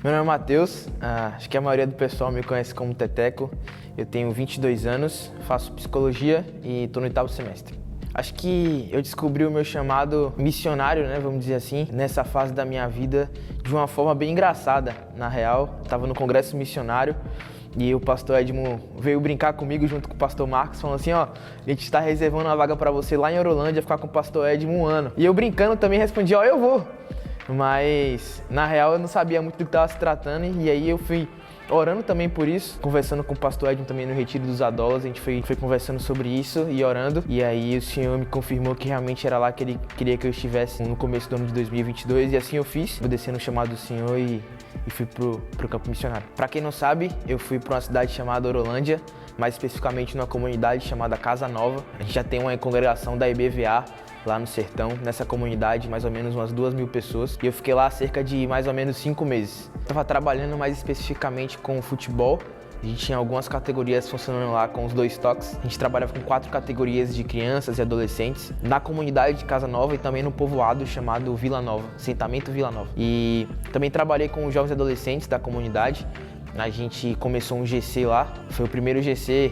Meu nome é Matheus, acho que a maioria do pessoal me conhece como Teteco. Eu tenho 22 anos, faço psicologia e estou no 8º semestre. Acho que eu descobri o meu chamado missionário, né, vamos dizer assim, nessa fase da minha vida de uma forma bem engraçada. Na real, estava no congresso missionário e o pastor Edmo veio brincar comigo junto com o pastor Marcos, falando assim, ó, a gente está reservando uma vaga para você lá em Orolândia, ficar com o pastor Edmo 1 ano. E eu brincando também respondi, ó, eu vou. Mas, na real, eu não sabia muito do que estava se tratando e aí eu fui orando também por isso, conversando com o pastor Edmo também no Retiro dos Adolas, a gente foi conversando sobre isso e orando. E aí o Senhor me confirmou que realmente era lá que Ele queria que eu estivesse no começo do ano de 2022 e assim eu fiz, obedecendo o chamado do Senhor e fui pro campo missionário. Para quem não sabe, eu fui para uma cidade chamada Orolândia, mais especificamente numa comunidade chamada Casa Nova. A gente já tem uma congregação da IBVA, lá no sertão, nessa comunidade, mais ou menos umas 2.000 pessoas. E eu fiquei lá cerca de mais ou menos 5 meses. Estava trabalhando mais especificamente com o futebol. A gente tinha algumas categorias funcionando lá com os 2 toques. A gente trabalhava com 4 categorias de crianças e adolescentes na comunidade de Casa Nova e também no povoado chamado Vila Nova, assentamento Vila Nova. E também trabalhei com os jovens e adolescentes da comunidade. A gente começou um GC lá, foi o primeiro GC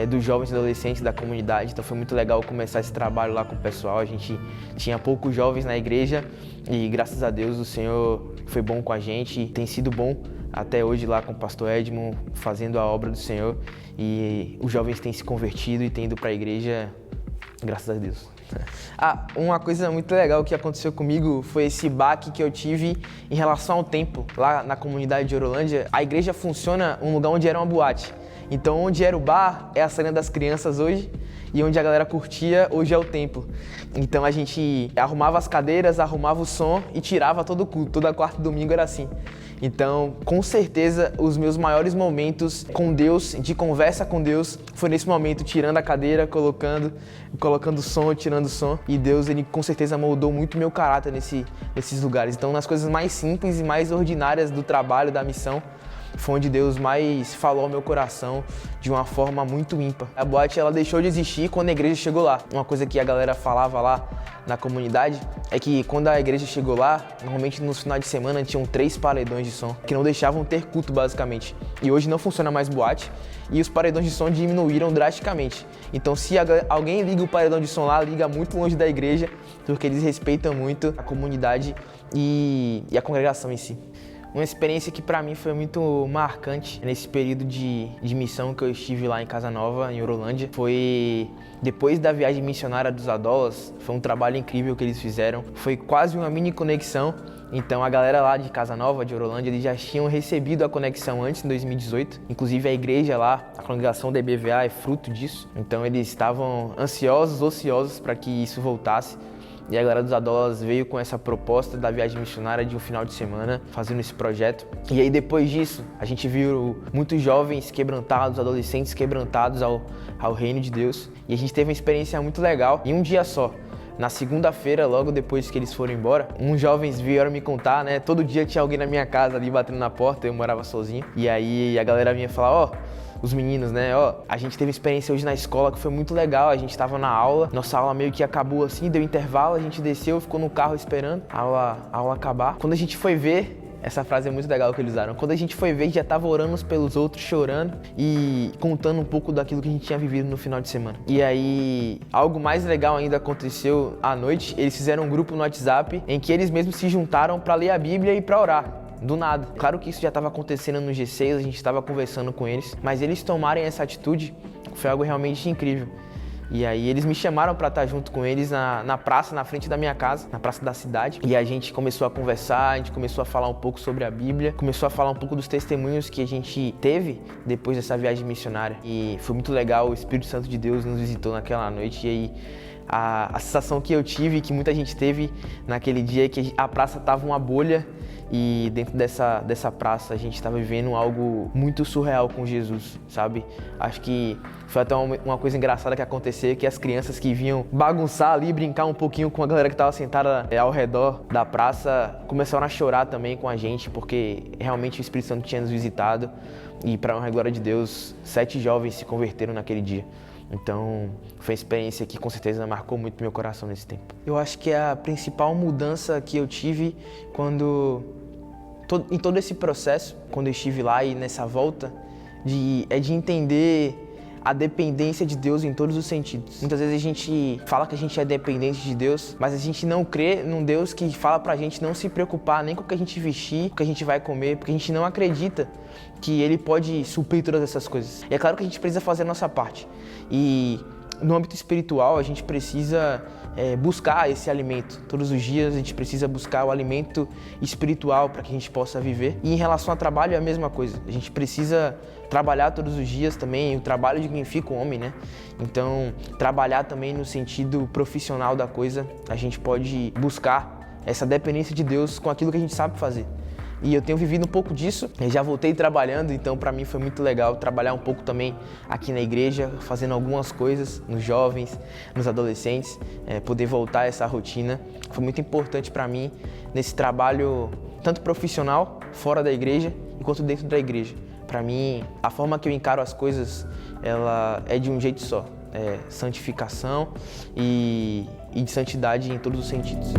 dos jovens e adolescentes da comunidade, então foi muito legal começar esse trabalho lá com o pessoal. A gente tinha poucos jovens na igreja e graças a Deus o Senhor foi bom com a gente, tem sido bom até hoje lá com o pastor Edmo, fazendo a obra do Senhor, e os jovens têm se convertido e têm ido para a igreja, graças a Deus. Uma coisa muito legal que aconteceu comigo foi esse baque que eu tive em relação ao tempo. Lá na comunidade de Orolândia, a igreja funciona um lugar onde era uma boate. Então, onde era o bar é a salinha das crianças hoje e onde a galera curtia, hoje é o templo. Então, a gente arrumava as cadeiras, arrumava o som e tirava todo o culto. Toda quarta e domingo era assim. Então, com certeza, os meus maiores momentos com Deus, de conversa com Deus, foi nesse momento, tirando a cadeira, colocando som, tirando o som. E Deus, Ele com certeza moldou muito meu caráter nesses lugares. Então, nas coisas mais simples e mais ordinárias do trabalho, da missão, foi onde Deus mais falou ao meu coração de uma forma muito ímpar. A boate, ela deixou de existir quando a igreja chegou lá. Uma coisa que a galera falava lá na comunidade é que quando a igreja chegou lá, normalmente nos finais de semana tinham 3 paredões de som que não deixavam ter culto basicamente. E hoje não funciona mais boate e os paredões de som diminuíram drasticamente. Então se alguém liga o paredão de som lá, liga muito longe da igreja, porque eles respeitam muito a comunidade e a congregação em si. Uma experiência que para mim foi muito marcante nesse período de missão que eu estive lá em Casa Nova, em Orolândia, foi depois da viagem missionária dos Adolas. Foi um trabalho incrível que eles fizeram, foi quase uma mini conexão. Então a galera lá de Casa Nova, de Orolândia, eles já tinham recebido a conexão antes, em 2018. Inclusive a igreja lá, a congregação da IBVA é fruto disso. Então eles estavam ociosos para que isso voltasse. E a galera dos Adolas veio com essa proposta da viagem missionária de um final de semana, fazendo esse projeto. E aí depois disso, a gente viu muitos jovens quebrantados, adolescentes quebrantados ao reino de Deus. E a gente teve uma experiência muito legal em um dia só. Na segunda-feira, logo depois que eles foram embora, uns jovens vieram me contar, né? Todo dia tinha alguém na minha casa ali batendo na porta, eu morava sozinho. E aí a galera vinha falar, ó, os meninos, né? Ó, a gente teve experiência hoje na escola que foi muito legal. A gente tava na aula, nossa aula meio que acabou assim, deu intervalo, a gente desceu, ficou no carro esperando a aula acabar. Quando a gente foi ver, essa frase é muito legal que eles usaram. Quando a gente foi ver, já tava orando uns pelos outros, chorando e contando um pouco daquilo que a gente tinha vivido no final de semana. E aí, algo mais legal ainda aconteceu à noite. Eles fizeram um grupo no WhatsApp em que eles mesmos se juntaram para ler a Bíblia e para orar. Do nada. Claro que isso já estava acontecendo no G6, a gente estava conversando com eles, mas eles tomarem essa atitude foi algo realmente incrível. E aí eles me chamaram para estar junto com eles na praça, na frente da minha casa, na praça da cidade. E a gente começou a conversar, a gente começou a falar um pouco sobre a Bíblia, começou a falar um pouco dos testemunhos que a gente teve depois dessa viagem missionária. E foi muito legal, o Espírito Santo de Deus nos visitou naquela noite e aí a sensação que eu tive, que muita gente teve naquele dia, é que a praça estava uma bolha e dentro dessa praça a gente estava vivendo algo muito surreal com Jesus, sabe? Acho que foi até uma coisa engraçada que aconteceu, que as crianças que vinham bagunçar ali, brincar um pouquinho com a galera que estava sentada ao redor da praça, começaram a chorar também com a gente, porque realmente o Espírito Santo tinha nos visitado e, para honra e glória de Deus, 7 jovens se converteram naquele dia. Então, foi uma experiência que com certeza marcou muito meu coração nesse tempo. Eu acho que a principal mudança que eu tive em todo esse processo, quando eu estive lá e nessa volta, é de entender a dependência de Deus em todos os sentidos. Muitas vezes a gente fala que a gente é dependente de Deus, mas a gente não crê num Deus que fala pra gente não se preocupar nem com o que a gente vestir, com o que a gente vai comer, porque a gente não acredita que Ele pode suprir todas essas coisas. E é claro que a gente precisa fazer a nossa parte. E no âmbito espiritual, a gente precisa buscar esse alimento. Todos os dias a gente precisa buscar o alimento espiritual para que a gente possa viver. E em relação ao trabalho é a mesma coisa. A gente precisa trabalhar todos os dias também. O trabalho dignifica o homem, né? Então, trabalhar também no sentido profissional da coisa, a gente pode buscar essa dependência de Deus com aquilo que a gente sabe fazer. E eu tenho vivido um pouco disso, eu já voltei trabalhando, então para mim foi muito legal trabalhar um pouco também aqui na igreja, fazendo algumas coisas nos jovens, nos adolescentes, poder voltar a essa rotina. Foi muito importante para mim nesse trabalho, tanto profissional, fora da igreja, quanto dentro da igreja. Para mim, a forma que eu encaro as coisas, ela é de um jeito só, santificação e de santidade em todos os sentidos.